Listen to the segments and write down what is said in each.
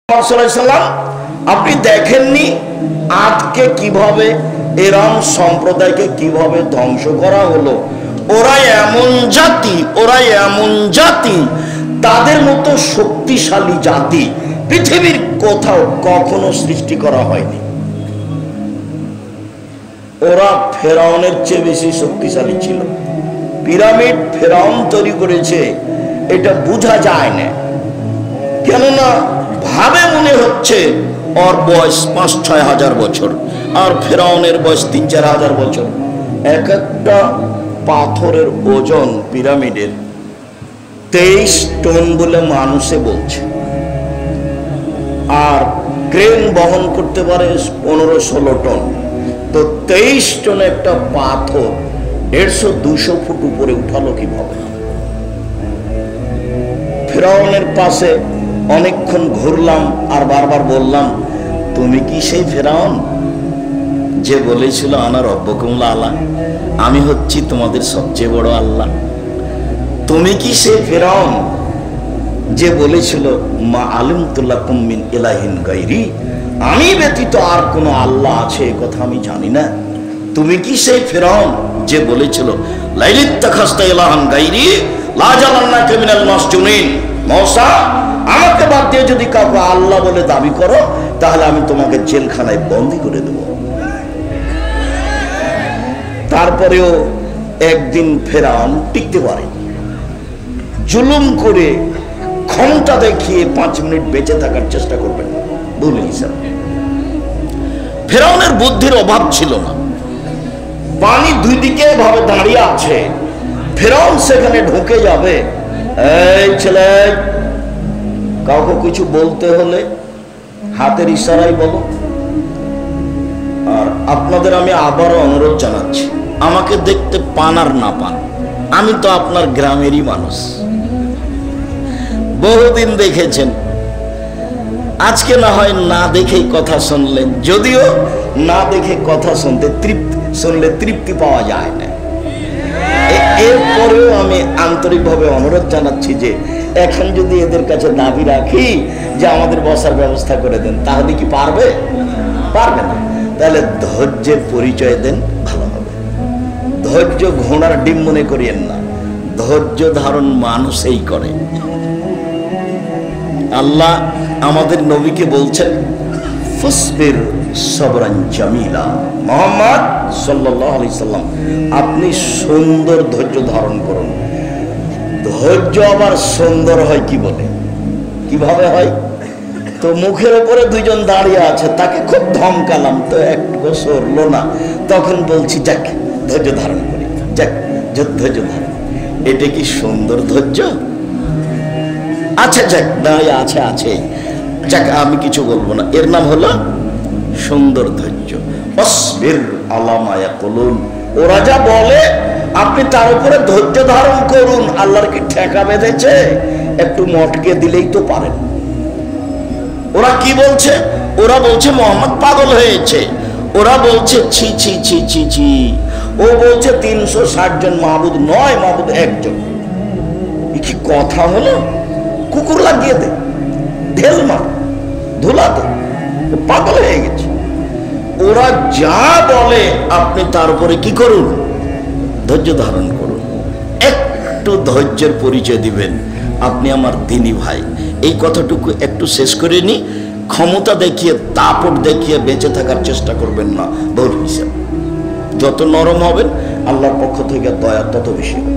আপনি দেখেননি আজকে কিভাবে ইরান সম্প্রদায়কে কিভাবে ধ্বংস করা হলো। ওরা এমন জাতি তাদের মতো শক্তিশালী জাতি পৃথিবীর কোথাও কখনো সৃষ্টি করা হয়নি। ওরা ফেরাউনের চেয়ে বেশি শক্তিশালী ছিল। পিরামিড ফেরাউন তৈরি করেছে, এটা বোঝা যায় না, কেননা ভাবে মনে হচ্ছে ওর বয়স ৫-৬ হাজার বছর আর ফেরাউনের বয়স ৩-৪ হাজার বছর। এক একটা পাথরের ওজন পিরামিডের ২৩ টন বলে মানুষে বলছে, আর ক্রেন বহন করতে পারে ১৫-১৬ টন। তো ২৩ টন একটা পাথর ১৫০-২০০ ফুট উপরে উঠালো কিভাবে? ফেরাউনের পাশে অনেকক্ষণ ঘুরলাম আর বারবার বললাম, তুমি কি সেই ফেরাউন যে বলেছিল আনা রব্বকুমুল আলা, আমি হচ্ছি তোমাদের সবচেয়ে বড় আল্লাহ? তুমি কি সেই ফেরাউন যে বলেছিল মা আলিমতু লাকুম মিন ইলাহিন গায়রি, আমি ব্যতীত আর কোনো আল্লাহ আছে এ কথা আমি জানি না? তুমি কি সেই ফেরাউন যে বলেছিল লাইলিত্তাখাযতা ইলাহান গায়রি লা জালান্নাকা মিনাল মাসজুনিন, মূসা আমাকে বাদ দিয়ে যদি কাউকে আল্লাহ বলে দাবি করো তাহলে আমি তোমাকে জেলখানায় বন্দী করে দেব। তারপরেও একদিন ফেরাউন টিকতে পারে, জুলুম করে ক্ষমতা দেখিয়ে 5 মিনিট বেঁচে থাকার চেষ্টা করবেন ভুল হিসাব। ফেরাউনের বুদ্ধির অভাব ছিল না। পানি দুই দিকে ভাবে দাঁড়িয়ে আছে, ফেরাউন সেখানে ঢুকে যাবে, এই ছেলে কাউকে কিছু বলতে হলে হাতের ইশারাই বলো। আর আপনাদের আমি আবারও অনুরোধ জানাচ্ছি, আমাকে দেখতে পান আর না পান, আমি তো আপনার গ্রামেরই মানুষ, বহুদিন দেখেছেন। আজকে না হয় না দেখেই কথা শুনলেন, যদিও না দেখে কথা শুনলে তৃপ্তি পাওয়া যায় না। এরপরেও আমি আন্তরিকভাবে অনুরোধ জানাচ্ছি যে এখন যদি এদের কাছে দাবি রাখি যে আমাদের বসার ব্যবস্থা করে দেন, তাহলে কি পারবে? পারবে না। তাহলে ধৈর্যের পরিচয় দেন, ভালো হবে। ধৈর্য ঘোড়ার ডিম মনে করিয়েন না, ধৈর্য ধারণ মানুষই করে। আল্লাহ আমাদের নবীকে বলছেন ফাসবির সবরান জামিলা, মুহাম্মদ সাল্লাল্লাহু আলাইহি সাল্লাম আপনি সুন্দর ধৈর্য ধারণ করুন। ধৈর্য আবার সুন্দর হয় কি বলে, কিভাবে হয়? তো মুখের উপরে দুইজন দাঁড়িয়ে আছে, তাকে খুব ধমকালাম তো একটু সরলো না, তখন বলছি যাক ধৈর্য ধারণ করি, যাক ধৈর্য ধারণ। এটা কি সুন্দর ধৈর্য? আচ্ছা যাক দাঁড়িয়ে আছে, যাক আমি কিছু বলবো না, এর নাম হলো সুন্দর ধৈর্য। আসবির আলা মা ইয়াকুলুন, ওরা যা বলে আপনি তার উপরে ধৈর্য ধারণ করুন। আল্লাহর কি ঠেকা বেঁধেছে? একটু মটকে দিলেই তো পারেন। ওরা কি বলছে? ওরা বলছে মোহাম্মদ পাগল হয়েছে, ওরা বলছে ছি ছি ছি ছি ছি, ও বলছে 360 জন মাহবুদ নয়, মাহবুদ একজন। কি কথা হলো? কুকুর লাগিয়ে দে, ঢেল মার, ধুলা দে, পাগল হয়ে গেছে। ওরা যা বলে আপনি তার উপরে কি করুন? ধৈর্য ধারণ করুন। একটু ধৈর্যের পরিচয় দিবেন, আপনি আমার দিনী ভাই। এই কথাটুকু একটু শেষ করে নি। ক্ষমতা দেখিয়ে দাপট দেখিয়ে বেঁচে থাকার চেষ্টা করবেন না বহু হিসাব। যত নরম হবেন আল্লাহর পক্ষ থেকে দয়া তত বেশি হবে।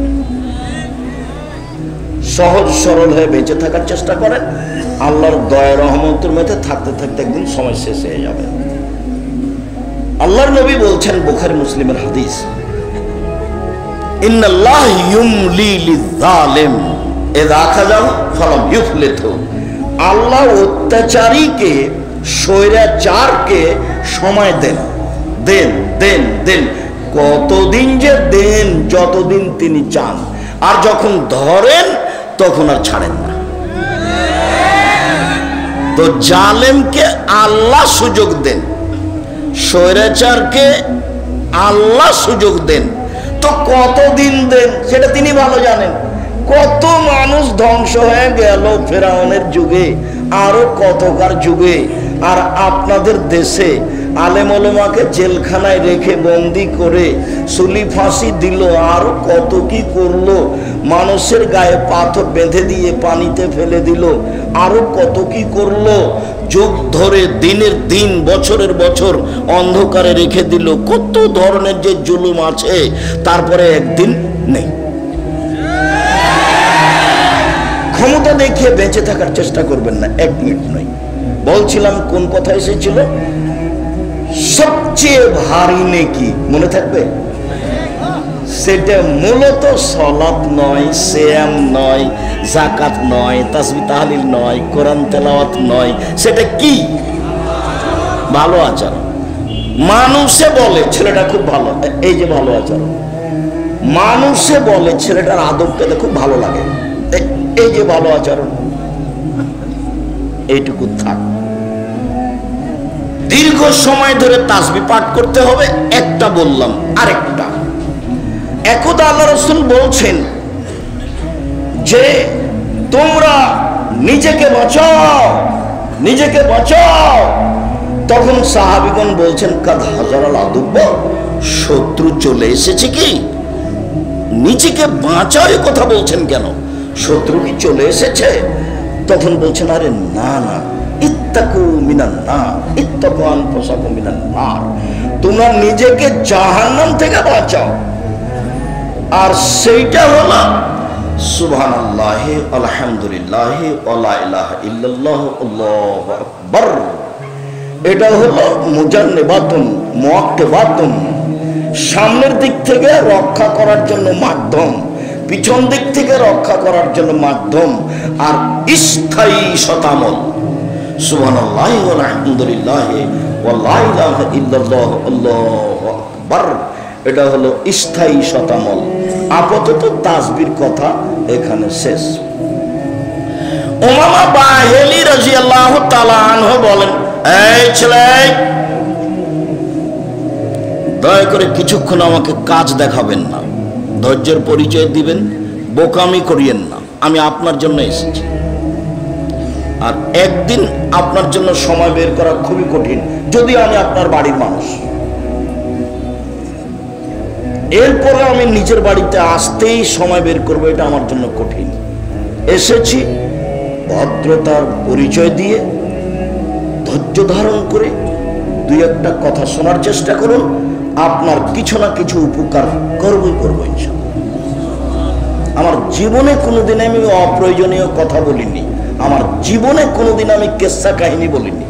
সহজ সরল হয়ে বেঁচে থাকার চেষ্টা করেন, আল্লাহর দয়া রহমতের মধ্যে থাকতে থাকতে একদিন সময় শেষ হয়ে যাবে। আল্লাহর নবী বলছেন, বুখারী মুসলিমের হাদিস, ইন্নাল্লাহ ইউমলি লিয-যালিম ইযা আখাযাহু ফালাম ইউফলিতহু। আল্লাহ অত্যাচারীকে, স্বৈরাচারকে সময় দেন দেন দেন দেন, কতদিন যে দেন, যতদিন তিনি চান, আর যখন ধরেন তখন আর ছাড়েন না। তো জালেমকে আল্লাহ সুযোগ দেন, স্বৈরাচারকে আল্লাহ সুযোগ দেন, তো কতদিন দেন সেটা তিনি ভালো জানেন। কত মানুষ ধ্বংস হয়ে গেল ফেরাউনের যুগে, আরো কতকার যুগে। আর আপনাদের দেশে আলেম ওলামাকে জেলখানায় রেখে বন্দি করে সুলি ফাঁসি দিল, আরো কত কি করলো, মানুষের গায়ে পাথর বেঁধে দিয়ে পানিতে ফেলে দিল, আরো কত কি করলো, যুগ ধরে দিনের দিন বছরের বছর অন্ধকারে রেখে দিল, কত ধরনের যে জুলুম আছে, তারপরে একদিন নেই। ক্ষমতা দেখিয়ে বেঁচে থাকার চেষ্টা করবেন না, এক মিনিট নয়। বলছিলাম কোন কথা এসেছিল, সবচেয়ে ভারী নেকি মনে থাকবে? সেটা মূলত সালাত নয়, সিয়াম নয়, যাকাত নয়, তাসবিহ তাহলিল নয়, কোরআন তেলাওয়াত নয়, সেটা কি? ভালো আচরণ। মানুষে বলে ছেলেটা খুব ভালো, এই যে ভালো আচরণ। মানুষে বলে ছেলেটার আদব পেতে খুব ভালো লাগে, এই যে ভালো আচরণ। এইটুকু থাক। দীর্ঘ সময় ধরে তাসবিহ পাঠ করতে হবে, একটা বললাম। আরেকটা, একদা আল্লাহ রাসূল বলছেন যে তোমরা নিজেকে বাঁচাও, নিজেকে বাঁচাও। তখন সাহাবীগণ বলছেন কাদ হাজারাল আদুব্ব, শত্রু চলে এসেছে কি? নিজেকে বাঁচাও এ কথা বলছেন কেন? শত্রু কি চলে এসেছে? তখন বলছেন আরে না না, ইত্তাকু মিনান নার, ইত্তাকু আনফুসাকুম মিনান নার, তোমরা নিজেকে জাহান্নাম থেকে বাঁচাও। আর সেইটা হলো সুবহানাল্লাহ, আলহামদুলিল্লাহ, ওয়া ইলাহা ইল্লাল্লাহ, আল্লাহু আকবার। এটা হলো মুজান্নিবাতুন মুআক্কিবাতুন, সামনের দিক থেকে রক্ষা করার জন্য মাধ্যম, পিছন দিক থেকে রক্ষা করার জন্য মাধ্যম, আর স্থায়ী শতামল। সুবহানাল্লাহ ওয়া আলহামদুলিল্লাহ ওয়া লা ইলাহা ইল্লাল্লাহ, আল্লাহু আকবার। এটা হলো স্থায়ী শতামল। আপাতত তাসবির কথা এখানে শেষ। উমামা বাহিলি রাদিয়াল্লাহু তাআলা আনহু বলেন, এই ছেলে, দয়া করে কিছুক্ষণ আমাকে কাজ দেখাবেন না, ধৈর্যের পরিচয় দিবেন, বোকামি করিয়েন না, আমি আপনার জন্য এসেছি। আর একদিন আপনার জন্য সময় বের করা খুবই কঠিন, যদি আমি আপনার বাড়ির মানুষ। এরপরে আমি নিজের বাড়িতে আসতেই সময় বের করবো, এটা আমার জন্য কঠিন। এসেছি ভদ্রতার পরিচয় দিয়ে, ধৈর্য ধারণ করে দুই একটা কথা শোনার চেষ্টা করুন, আপনার কিছু না কিছু উপকার করবই করবো ইনশাআল্লাহ। আমার জীবনে কোনোদিন আমি অপ্রয়োজনীয় কথা বলিনি, আমার জীবনে কোনোদিন আমি কেসা কাহিনী বলিনি,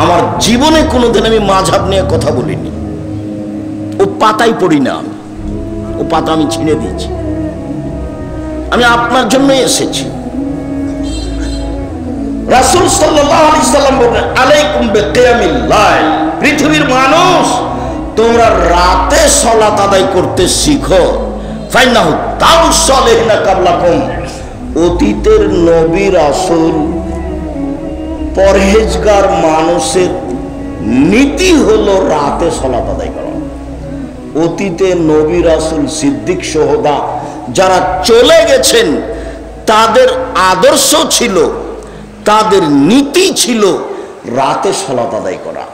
আমার জীবনে কোনোদিন আমি মাযহাব নিয়ে কথা বলিনি। ও পাতাই পড়ি না আমি, ও পাতা আমি ছিঁড়ে দিয়েছি। আমি আপনার জন্যই এসেছি। রাসূল সাল্লাল্লাহু আলাইহি সাল্লাম বলেন, আলাইকুম বিকিয়ামিল লাইল, পৃথিবীর মানুষ তোমরা রাতে সালাত আদায় করতে শিখো। ফাইনাহু দাউস সালিহিনা কাবলাকুম, অতীতের নবী রাসূল পরহেজগার মানুষের নীতি হলো রাতে সালাত আদায় করা। অতীতে নবী রাসূল সিদ্দিক সোহদা যারা চলে গেছেন, তাদের আদর্শ ছিল, তাদের নীতি ছিল রাতে সালাত আদায় করা।